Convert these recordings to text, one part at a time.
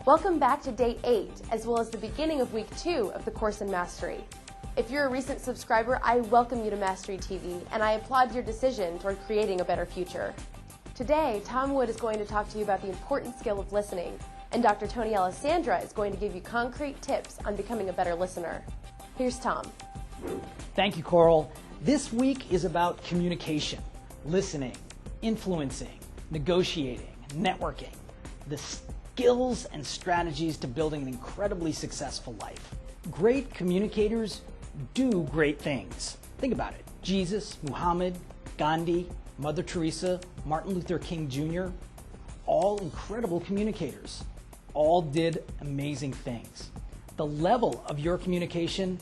Welcome back to Day 8, as well as the beginning of Week 2 of the course in Mastery. If you're a recent subscriber, I welcome you to Mastery TV, and I applaud your decision toward creating a better future. Today, Tom Wood is going to talk to you about the important skill of listening, and Dr. Tony Alessandra is going to give you concrete tips on becoming a better listener. Here's Tom. Thank you, Coral. This week is about communication, listening, influencing, negotiating, networking, the skills and strategies to building an incredibly successful life. Great communicators do great things. Think about it. Jesus, Muhammad, Gandhi, Mother Teresa, Martin Luther King Jr., all incredible communicators. All did amazing things. The level of your communication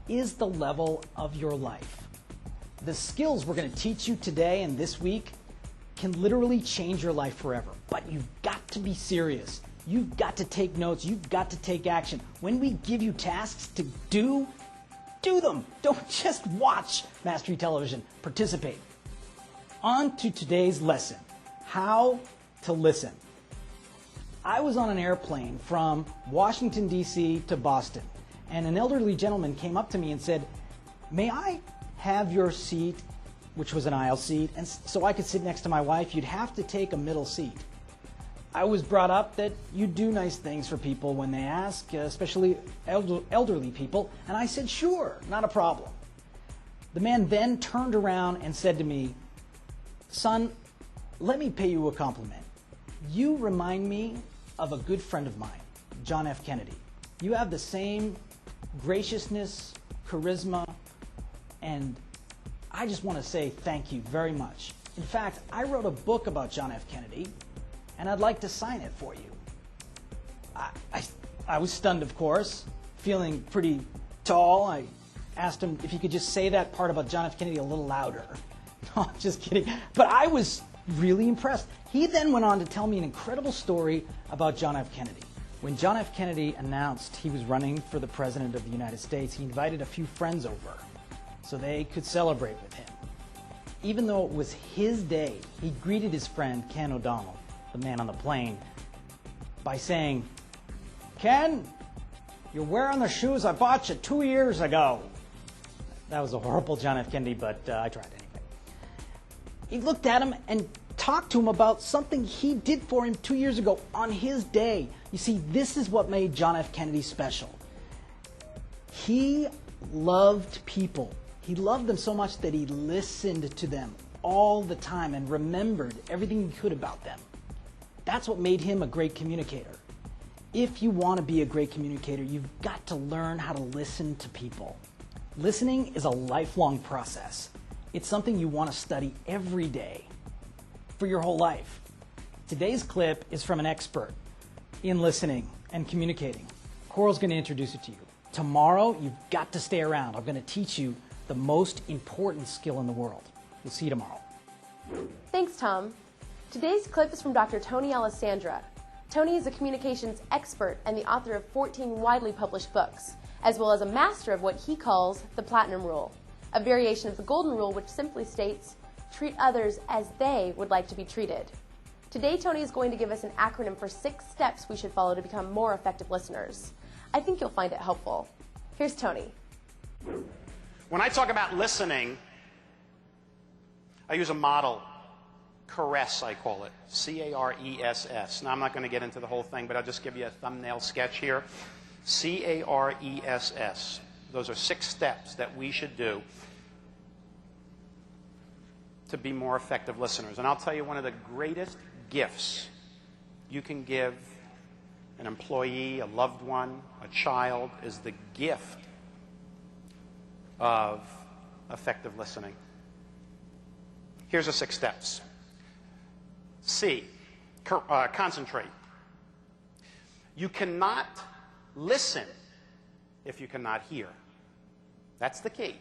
is the level of your life. The skills we're going to teach you today and this week can literally change your life forever. But you've got to be serious. You've got to take notes. You've got to take action. When we give you tasks to do them. Don't just watch Mastery Television. Participate. On to today's lesson, how to listen. I was on an airplane from Washington, D.C. to Boston, and an elderly gentleman came up to me and said, "May I have your seat," which was an aisle seat, and so I could sit next to my wife. You'd have to take a middle seat. I was brought up that you do nice things for people when they ask, especially elderly people, and I said, "Sure, not a problem." The man then turned around and said to me, "Son, let me pay you a compliment. You remind me of a good friend of mine, John F. Kennedy. You have the same graciousness, charisma, and I just want to say thank you very much. In fact, I wrote a book about John F. Kennedy, and I'd like to sign it for you." I was stunned, of course, feeling pretty tall. I asked him if he could just say that part about John F. Kennedy a little louder. No, I'm just kidding. But I was really impressed. He then went on to tell me an incredible story about John F. Kennedy. When John F. Kennedy announced he was running for the President of the United States, he invited a few friends over so they could celebrate with him. Even though it was his day, he greeted his friend, Ken O'Donnell, the man on the plane, by saying, "Ken, you're wearing the shoes I bought you 2 years ago." That was a horrible John F. Kennedy, but I tried anyway. He looked at him and talked to him about something he did for him 2 years ago on his day. You see, this is what made John F. Kennedy special. He loved people. He loved them so much that he listened to them all the time and remembered everything he could about them. That's what made him a great communicator. If you want to be a great communicator, you've got to learn how to listen to people. Listening is a lifelong process. It's something you want to study every day for your whole life. Today's clip is from an expert in listening and communicating. Coral's going to introduce it to you. Tomorrow, you've got to stay around. I'm going to teach you the most important skill in the world. We'll see you tomorrow. Thanks, Tom. Today's clip is from Dr. Tony Alessandra. Tony is a communications expert and the author of 14 widely published books, as well as a master of what he calls the Platinum Rule, a variation of the Golden Rule which simply states, treat others as they would like to be treated. Today, Tony is going to give us an acronym for 6 steps we should follow to become more effective listeners. I think you'll find it helpful. Here's Tony. When I talk about listening, I use a model. CARESS, I call it. C-A-R-E-S-S. Now, I'm not going to get into the whole thing, but I'll just give you a thumbnail sketch here. C-A-R-E-S-S. Those are 6 steps that we should do to be more effective listeners. And I'll tell you, one of the greatest gifts you can give an employee, a loved one, a child, is the gift of effective listening. Here's the 6 steps. C, concentrate. You cannot listen if you cannot hear. That's the key.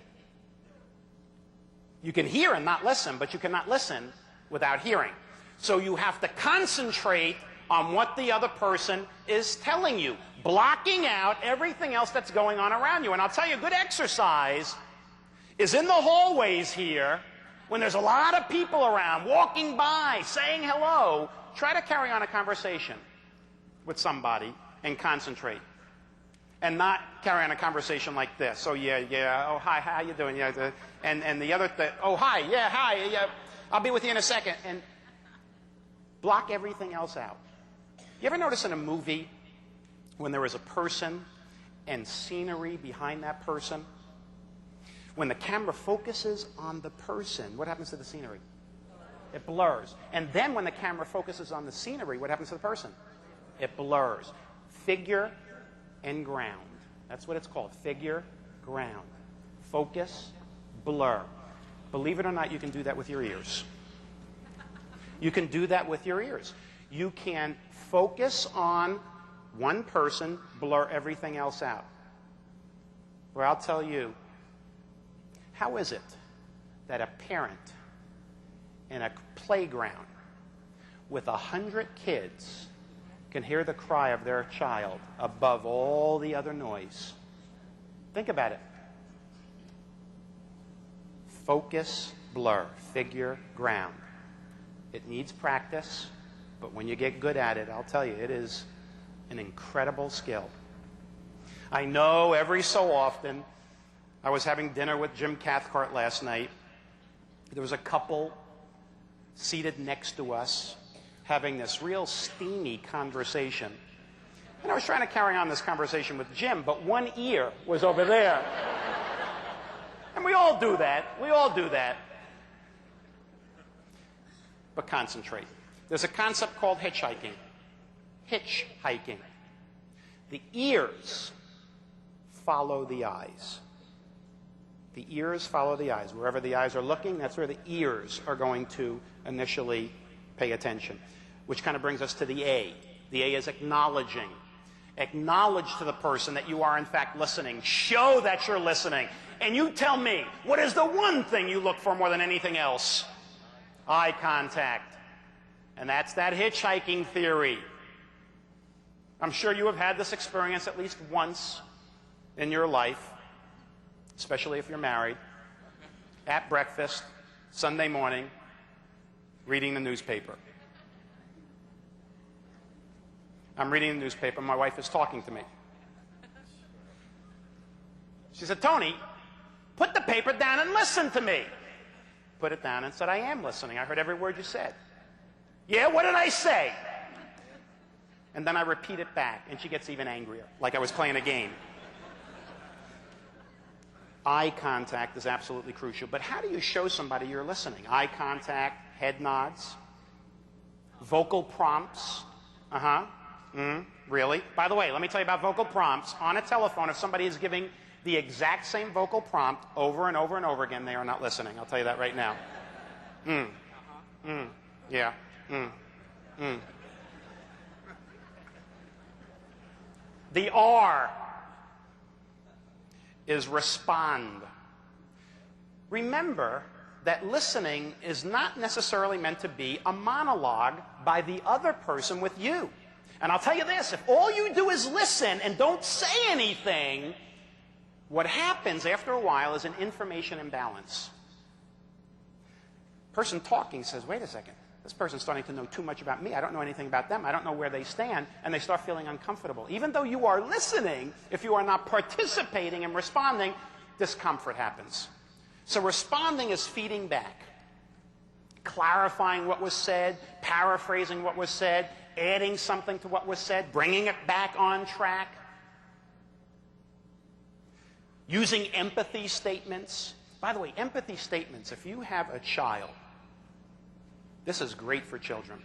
You can hear and not listen, but you cannot listen without hearing. So you have to concentrate on what the other person is telling you, blocking out everything else that's going on around you. And I'll tell you, a good exercise is in the hallways here, when there's a lot of people around, walking by, saying hello, try to carry on a conversation with somebody and concentrate. And not carry on a conversation like this. Oh, yeah, oh, hi, how you doing? Yeah, and the other thing, oh, hi, yeah, I'll be with you in a second. And block everything else out. You ever notice in a movie when there is a person and scenery behind that person? When the camera focuses on the person, what happens to the scenery? It blurs. And then when the camera focuses on the scenery, what happens to the person? It blurs. Figure and ground. That's what it's called. Figure, ground. Focus, blur. Believe it or not, you can do that with your ears. You can do that with your ears. You can focus on one person, blur everything else out. Or I'll tell you, how is it that a parent in a playground with 100 kids can hear the cry of their child above all the other noise? Think about it. Focus, blur, figure, ground. It needs practice, but when you get good at it, I'll tell you, it is an incredible skill. I know every so often, I was having dinner with Jim Cathcart last night. There was a couple seated next to us having this real steamy conversation. And I was trying to carry on this conversation with Jim, but one ear was over there. And we all do that. We all do that. But concentrate. There's a concept called hitchhiking. Hitchhiking. The ears follow the eyes. The ears follow the eyes. Wherever the eyes are looking, that's where the ears are going to initially pay attention. Which kind of brings us to the A. The A is acknowledging. Acknowledge to the person that you are in fact listening. Show that you're listening. And you tell me, what is the one thing you look for more than anything else? Eye contact. And that's that hitchhiking theory. I'm sure you have had this experience at least once in your life, especially if you're married, at breakfast, Sunday morning, reading the newspaper. I'm reading the newspaper, my wife is talking to me. She said, Tony, put the paper down and listen to me. Put it down and said, I am listening. I heard every word you said. Yeah, what did I say? And then I repeat it back, and she gets even angrier, like I was playing a game. Eye contact is absolutely crucial. But how do you show somebody you're listening? Eye contact, head nods, vocal prompts. Really? By the way, let me tell you about vocal prompts. On a telephone, if somebody is giving the exact same vocal prompt over and over and over again, they are not listening. I'll tell you that right now. Yeah. The R is respond. Remember that listening is not necessarily meant to be a monologue by the other person with you. And I'll tell you this, if all you do is listen and don't say anything, what happens after a while is an information imbalance. Person talking says, wait a second, this person's starting to know too much about me. I don't know anything about them. I don't know where they stand. And they start feeling uncomfortable. Even though you are listening, if you are not participating and responding, discomfort happens. So responding is feeding back. Clarifying what was said, paraphrasing what was said, adding something to what was said, bringing it back on track. Using empathy statements. By the way, empathy statements, if you have a child, this is great for children.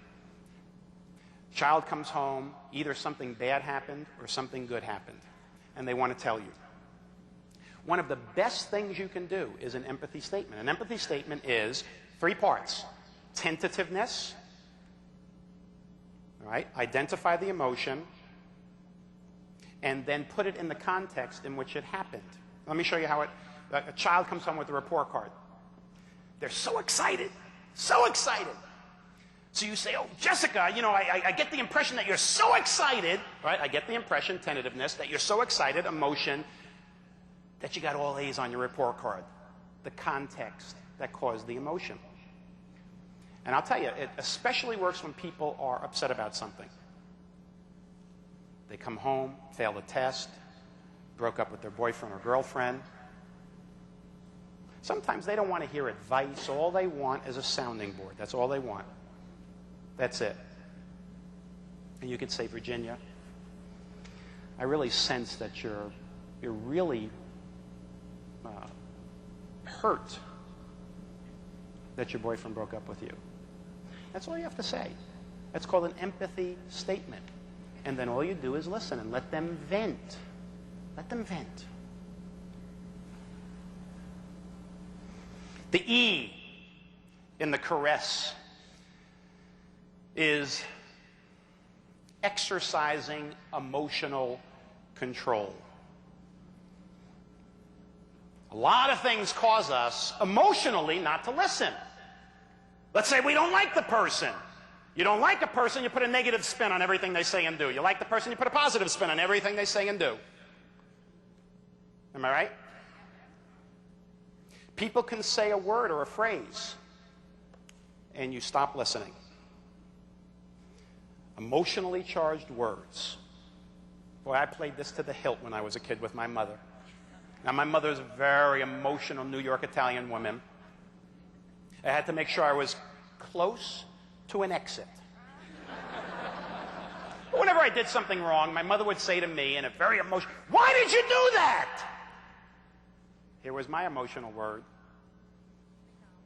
Child comes home, either something bad happened or something good happened, and they want to tell you. One of the best things you can do is an empathy statement. An empathy statement is 3 parts. Tentativeness, all right? Identify the emotion, and then put it in the context in which it happened. Let me show you how a child comes home with a report card. They're so excited, so excited. So you say, oh, Jessica, I get the impression that you're so excited, right? I get the impression, tentativeness, that you're so excited, emotion, that you got all A's on your report card. The context that caused the emotion. And I'll tell you, it especially works when people are upset about something. They come home, failed a test, broke up with their boyfriend or girlfriend. Sometimes they don't want to hear advice. All they want is a sounding board. That's all they want. That's it. And you could say, Virginia, I really sense that you're really hurt that your boyfriend broke up with you. That's all you have to say. That's called an empathy statement. And then all you do is listen and let them vent. Let them vent. The E in the caress is exercising emotional control. A lot of things cause us emotionally not to listen. Let's say we don't like the person. You don't like a person, you put a negative spin on everything they say and do. You like the person, you put a positive spin on everything they say and do. Am I right? People can say a word or a phrase, and you stop listening. Emotionally charged words. Boy, I played this to the hilt when I was a kid with my mother. Now, my mother's a very emotional New York Italian woman. I had to make sure I was close to an exit. Whenever I did something wrong, my mother would say to me in a very emotional, "Why did you do that?" Here was my emotional word.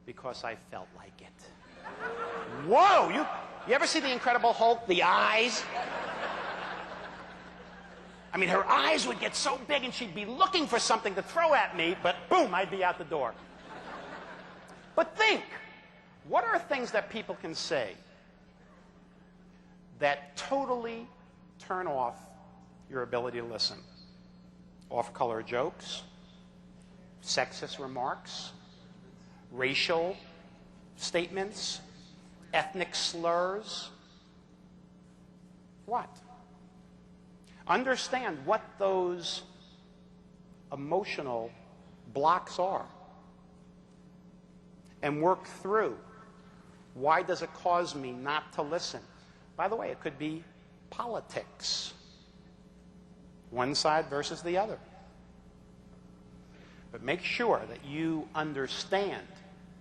Because I felt like it. Whoa! You ever see The Incredible Hulk? The eyes? I mean, her eyes would get so big and she'd be looking for something to throw at me, but boom, I'd be out the door. But think, what are things that people can say that totally turn off your ability to listen? Off-color jokes, sexist remarks, racial statements, ethnic slurs. What? Understand what those emotional blocks are and work through. Why does it cause me not to listen? By the way, it could be politics. One side versus the other. But make sure that you understand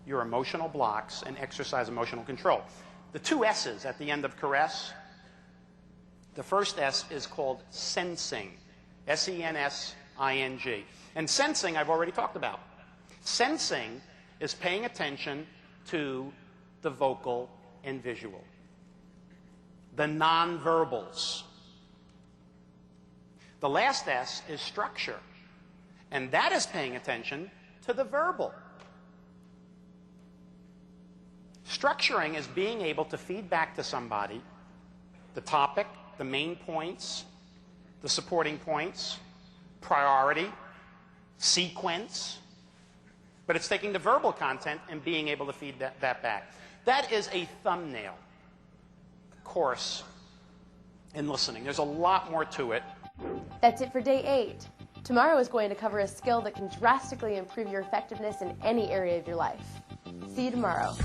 your emotional blocks and exercise emotional control. The two S's at the end of caress, the first S is called sensing. S-E-N-S-I-N-G. And sensing I've already talked about. Sensing is paying attention to the vocal and visual. The nonverbals. The last S is structure. And that is paying attention to the verbal. Structuring is being able to feed back to somebody the topic, the main points, the supporting points, priority, sequence. But it's taking the verbal content and being able to feed that back. That is a thumbnail course in listening. There's a lot more to it. That's it for day 8. Tomorrow is going to cover a skill that can drastically improve your effectiveness in any area of your life. See you tomorrow.